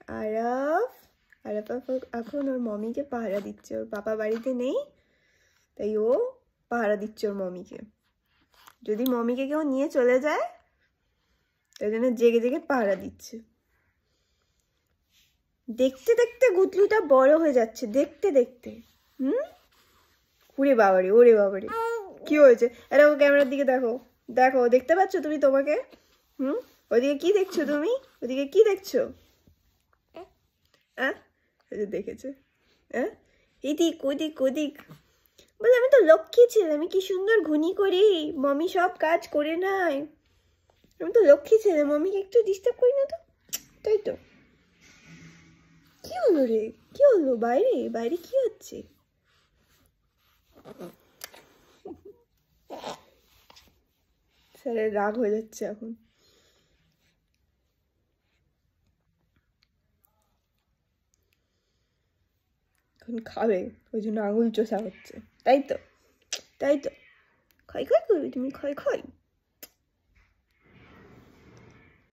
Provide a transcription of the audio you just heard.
আরাফ আরাফ এখন ওর মমিকে পাহারা দিচ্ছে। ওর বাবা বাড়িতে নেই, তাই ও পাহারা দিচ্ছে ওর মমিকে। যদি মমিকে কেউ নিয়ে চলে যায় তাই জন্য জেগে জেগে পাহারা দিচ্ছে। দেখতে দেখতে গুতলুটা বড় হয়ে যাচ্ছে, দেখতে দেখতে। ওরে বাবারে, ওরে বাবারে, কি হয়েছে? আরে ও ক্যামেরার দিকে দেখো, দেখো, দেখতে পাচ্ছ তুমি তোমাকে? ওদিকে কি দেখছো তুমি? ওদিকে কি দেখছো? দেখেছো? এদিক ওদিক ওদিক। বলে আমি তো লক্ষ্মী ছেলে, আমি কি সুন্দর ঘুনি করি, মমি সব কাজ করে নাই। আমি তো লক্ষ্মী ছেলে, মমিকে একটু ডিস্টার্ব করি না তো। তাই তো। কি হলো রে? কি হলো? বাইরে বাইরে কি হচ্ছে? স্যারের রাগ হয়ে যাচ্ছে এখন। এখন খাবে, ওই জন্য আঙুল চোষা হচ্ছে। তাই তো, তাই তো। খাই খাই করবি তুমি, খাই খাই।